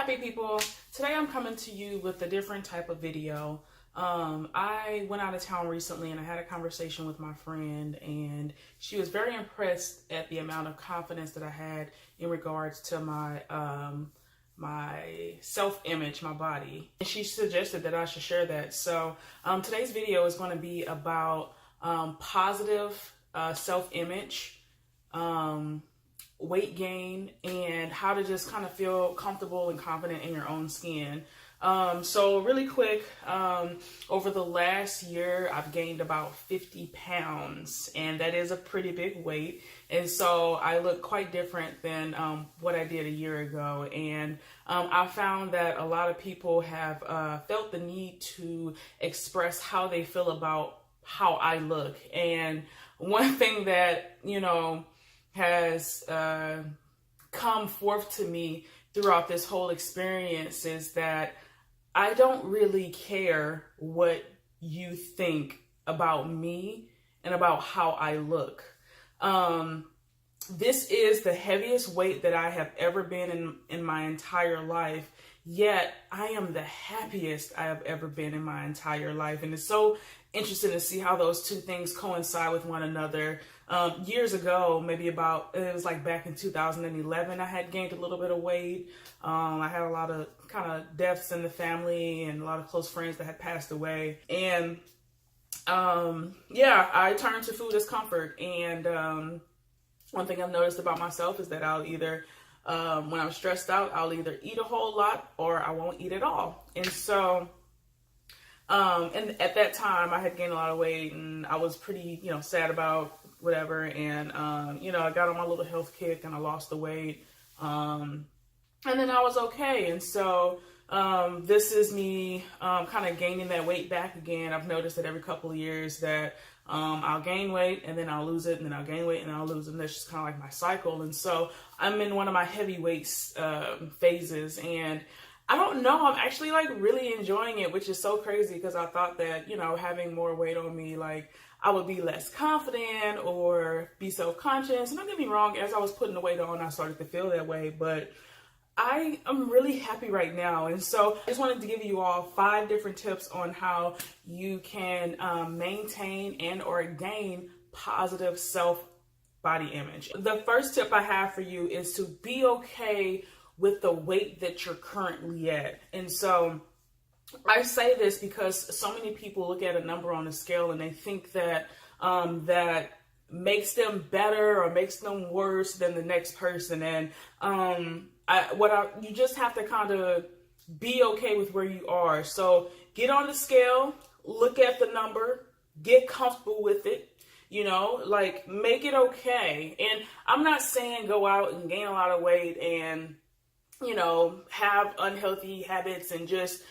happy people. Today I'm coming to you with a different type of video. I went out of town recently and I had a conversation with my friend, and she was very impressed at the amount of confidence that I had in regards to my self-image, my body. And she suggested that I should share that. So today's video is going to be about positive self-image, weight gain, and how to just kind of feel comfortable and confident in your own skin. So really quick, over the last year, I've gained about 50 pounds, and that is a pretty big weight. And so I look quite different than what I did a year ago. And I found that a lot of people have felt the need to express how they feel about how I look. And one thing that, has come forth to me throughout this whole experience is that I don't really care what you think about me and about how I look. This is the heaviest weight that I have ever been in my entire life, yet I am the happiest I have ever been in my entire life. And it's so interesting to see how those two things coincide with one another. Years ago, it was like back in 2011, I had gained a little bit of weight. I had a lot of kind of deaths in the family and a lot of close friends that had passed away. And I turned to food as comfort. And one thing I've noticed about myself is that I'll either, when I'm stressed out, I'll either eat a whole lot or I won't eat at all. And so, and at that time I had gained a lot of weight and I was pretty, sad about whatever. And, I got on my little health kick and I lost the weight. And then I was okay. And so, this is me, kind of gaining that weight back again. I've noticed that every couple of years that, I'll gain weight and then I'll lose it, and then I'll gain weight and I'll lose it. And that's just kind of like my cycle. And so I'm in one of my heavy weights, phases, and I don't know, I'm actually like really enjoying it, which is so crazy because I thought that, having more weight on me, like I would be less confident or be self-conscious. And don't get me wrong, as I was putting the weight on, I started to feel that way, but I am really happy right now. And so I just wanted to give you all 5 different tips on how you can maintain and or gain positive self-body image. The first tip I have for you is to be okay with the weight that you're currently at. And so I say this because so many people look at a number on the scale and they think that that makes them better or makes them worse than the next person. And you just have to kind of be okay with where you are. So get on the scale, look at the number, get comfortable with it, make it okay. And I'm not saying go out and gain a lot of weight and, have unhealthy habits and just,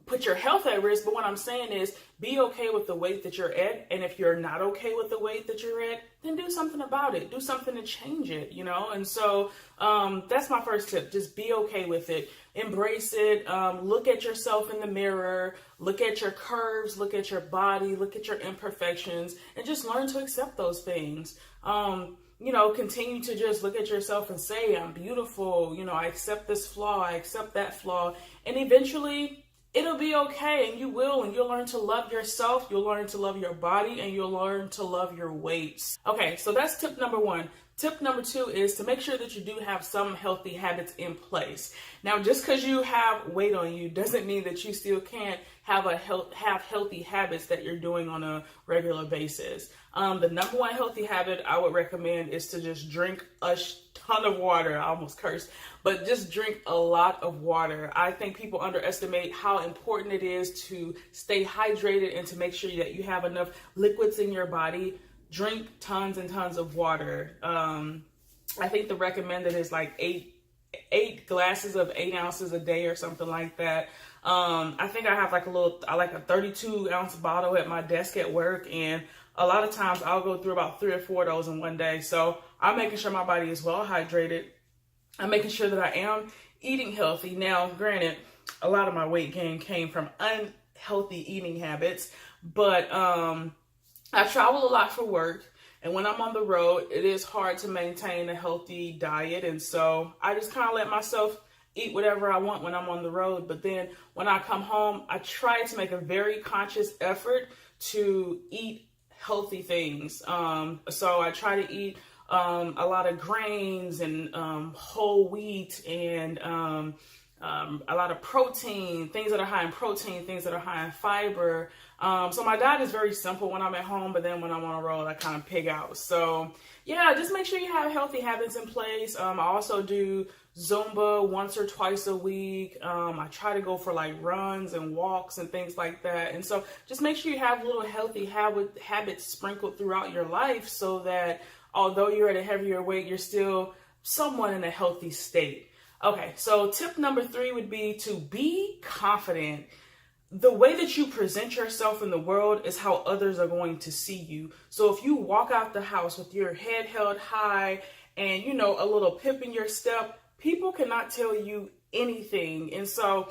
put your health at risk. But what I'm saying is be okay with the weight that you're at. And if you're not okay with the weight that you're at, then do something about it. Do something to change it, And so that's my first tip. Just be okay with it. Embrace it. Look at yourself in the mirror. Look at your curves. Look at your body. Look at your imperfections. And just learn to accept those things. Continue to just look at yourself and say, I'm beautiful. I accept this flaw. I accept that flaw. And eventually it'll be okay. And you will. And you'll learn to love yourself. You'll learn to love your body, and you'll learn to love your weights. Okay. So that's tip number 1. Tip number 2 is to make sure that you do have some healthy habits in place. Now, just because you have weight on you doesn't mean that you still can't have healthy habits that you're doing on a regular basis. The number 1 healthy habit I would recommend is to just drink a ton of water. I almost cursed, but just drink a lot of water. I think people underestimate how important it is to stay hydrated and to make sure that you have enough liquids in your body. Drink tons and tons of water. I think the recommended is like 8 glasses of 8 ounces a day or something like that. I think I have like a 32 ounce bottle at my desk at work, and a lot of times I'll go through about 3 or 4 of those in one day. So I'm making sure my body is well hydrated. I'm making sure that I am eating healthy. Now, granted, a lot of my weight gain came from unhealthy eating habits, but I travel a lot for work, and when I'm on the road, it is hard to maintain a healthy diet, and so I just kind of let myself eat whatever I want when I'm on the road. But then when I come home, I try to make a very conscious effort to eat healthy things. So I try to eat a lot of grains and whole wheat and a lot of protein, things that are high in protein, things that are high in fiber. So my diet is very simple when I'm at home, but then when I'm on the road, I kind of pig out. So yeah, just make sure you have healthy habits in place. I also do Zumba once or twice a week. I try to go for like runs and walks and things like that. And so just make sure you have little healthy habits sprinkled throughout your life so that although you're at a heavier weight, you're still somewhat in a healthy state. Okay, so tip number 3 would be to be confident. The way that you present yourself in the world is how others are going to see you. So if you walk out the house with your head held high and, you know, a little pip in your step, people cannot tell you anything. And so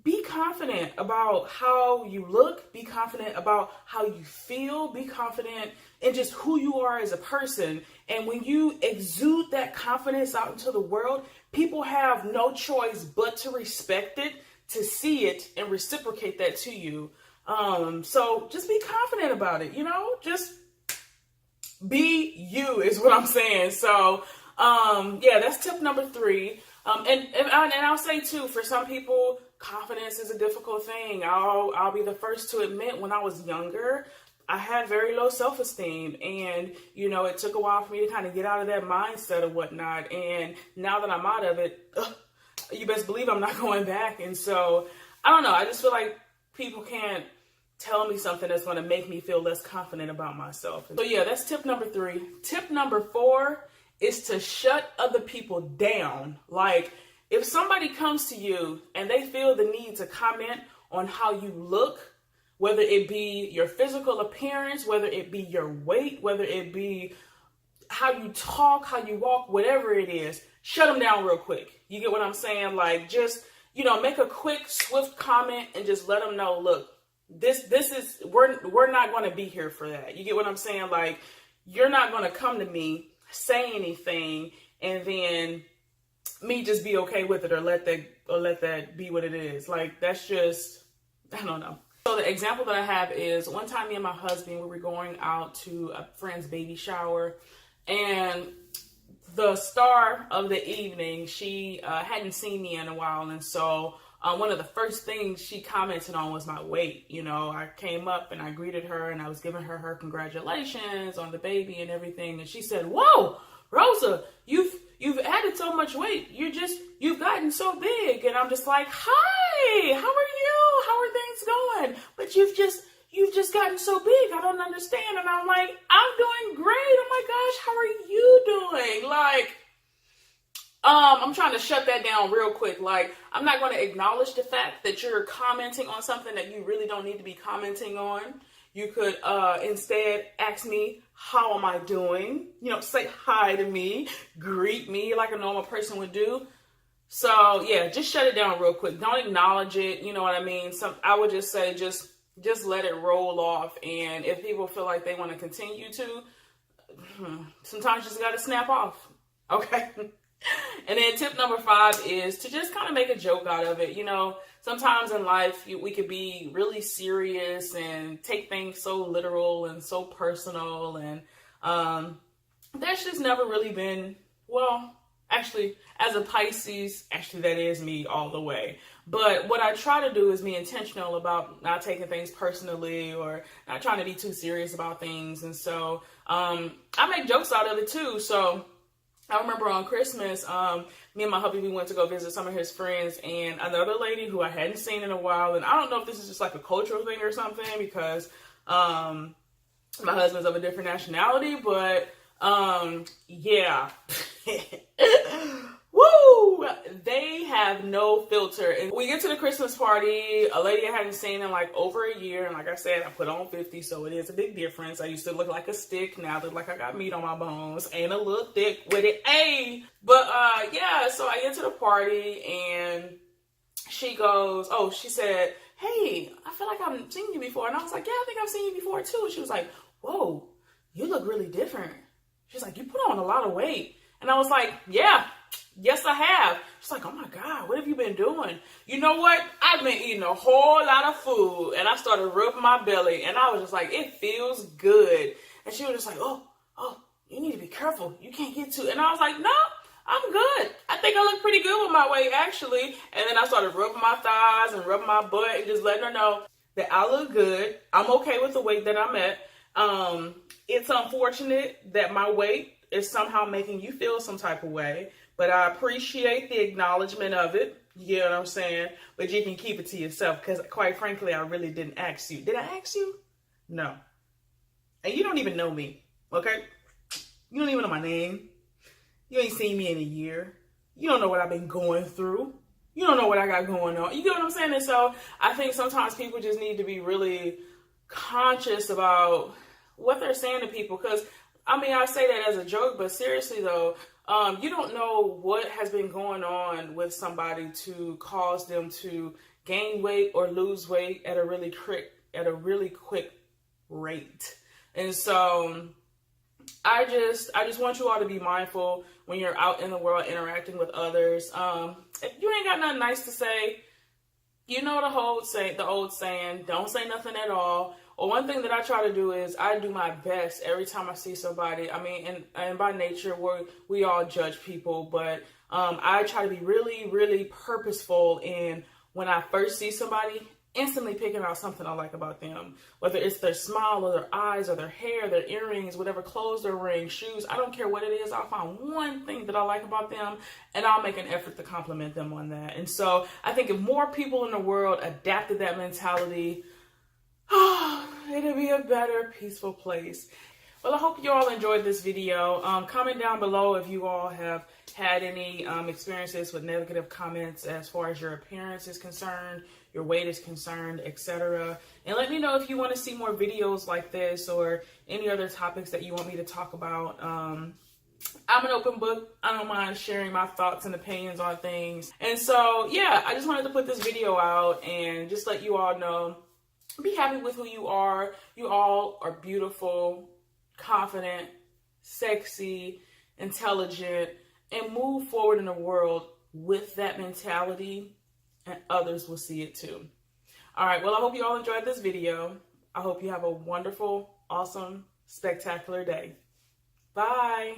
be confident about how you look, be confident about how you feel, be confident in just who you are as a person. And when you exude that confidence out into the world, people have no choice but to respect it, to see it, and reciprocate that to you. So just be confident about it, you know, just be you is what I'm saying. So yeah, that's tip number 3. And I'll say too, for some people, confidence is a difficult thing. I'll be the first to admit when I was younger, I had very low self-esteem, and, you know, it took a while for me to kind of get out of that mindset or whatnot. And now that I'm out of it, you best believe I'm not going back. And so, I don't know. I just feel like people can't tell me something that's going to make me feel less confident about myself. So yeah, that's tip number 3. Tip number 4 is to shut other people down. Like, if somebody comes to you and they feel the need to comment on how you look, whether it be your physical appearance, whether it be your weight, whether it be how you talk, how you walk, whatever it is, shut them down real quick. You get what I'm saying? Like, just, you know, make a quick, swift comment and just let them know, look, this is, we're not going to be here for that. You get what I'm saying? Like, you're not going to come to me, say anything, and then me just be okay with it, or let that be what it is. Like, that's just, I don't know. So the example that I have is one time me and my husband, we were going out to a friend's baby shower, and the star of the evening, she hadn't seen me in a while. And so one of the first things she commented on was my weight. You know, I came up and I greeted her and I was giving her congratulations on the baby and everything. And she said, "Whoa, Rosa, you've added so much weight. You've gotten so big." And I'm just like, "Hi, how are you? How are things going? But you've just gotten so big. I don't understand." And I'm like, "I'm doing great. Oh my gosh, how are you doing?" Like, I'm trying to shut that down real quick. Like, I'm not going to acknowledge the fact that you're commenting on something that you really don't need to be commenting on. You could instead ask me, "How am I doing?" You know, say hi to me, greet me like a normal person would do. So yeah, just shut it down real quick. Don't acknowledge it. You know what I mean? I would just say, just let it roll off. And if people feel like they want to continue to, sometimes you just got to snap off. Okay. And then tip number 5 is to just kind of make a joke out of it. You know, sometimes in life, we could be really serious and take things so literal and so personal. And that's just never really been, well, actually, as a Pisces, actually that is me all the way. But what I try to do is be intentional about not taking things personally or not trying to be too serious about things. And so I make jokes out of it too. So I remember on Christmas, me and my hubby, we went to go visit some of his friends, and another lady who I hadn't seen in a while. And I don't know if this is just like a cultural thing or something, because my husband's of a different nationality, but yeah. Woo! They have no filter. And we get to the Christmas party, a lady I hadn't seen in like over a year. And like I said, I put on 50, so it is a big difference. I used to look like a stick. Now I look like I got meat on my bones. Ain't a little thick with it. Hey! But yeah, so I get to the party and she goes, she said, "Hey, I feel like I've seen you before." And I was like, "Yeah, I think I've seen you before too." And she was like, "Whoa, you look really different." She's like, "You put on a lot of weight." And I was like, "Yeah, Yes, I have. She's like, oh my God, what have you been doing? You know what? I've been eating a whole lot of food. And I started rubbing my belly. And I was just like, it feels good. And she was just like, oh, you need to be careful. You can't get too. And I was like, no, I'm good. I think I look pretty good with my weight, actually. And then I started rubbing my thighs and rubbing my butt and just letting her know that I look good. I'm okay with the weight that I'm at. It's unfortunate that my weight is somehow making you feel some type of way, but I appreciate the acknowledgement of it. You know what I'm saying? But you can keep it to yourself, because quite frankly, I really didn't ask you. Did I ask you? No. And you don't even know me, okay? You don't even know my name. You ain't seen me in a year. You don't know what I've been going through. You don't know what I got going on. You get what I'm saying? And so I think sometimes people just need to be really conscious about what they're saying to people, because I mean, I say that as a joke, but seriously though, you don't know what has been going on with somebody to cause them to gain weight or lose weight at a really quick rate. And so I just want you all to be mindful when you're out in the world interacting with others. If you ain't got nothing nice to say, you know the old saying, don't say nothing at all. Or one thing that I try to do is I do my best every time I see somebody. I mean, and by nature, we all judge people, but I try to be really, really purposeful in when I first see somebody, instantly picking out something I like about them. Whether it's their smile or their eyes or their hair, their earrings, whatever clothes they're wearing, shoes, I don't care what it is. I'll find one thing that I like about them and I'll make an effort to compliment them on that. And so I think if more people in the world adapted that mentality, it'll be a better, peaceful place. Well, I hope you all enjoyed this video. Comment down below if you all have had any experiences with negative comments as far as your appearance is concerned, your weight is concerned, etc. And let me know if you want to see more videos like this or any other topics that you want me to talk about. I'm an open book. I don't mind sharing my thoughts and opinions on things. And so, yeah, I just wanted to put this video out and just let you all know, be happy with who you are. You all are beautiful, confident, sexy, intelligent, and move forward in the world with that mentality, and others will see it too. All right, well, I hope you all enjoyed this video. I hope you have a wonderful, awesome, spectacular day. Bye.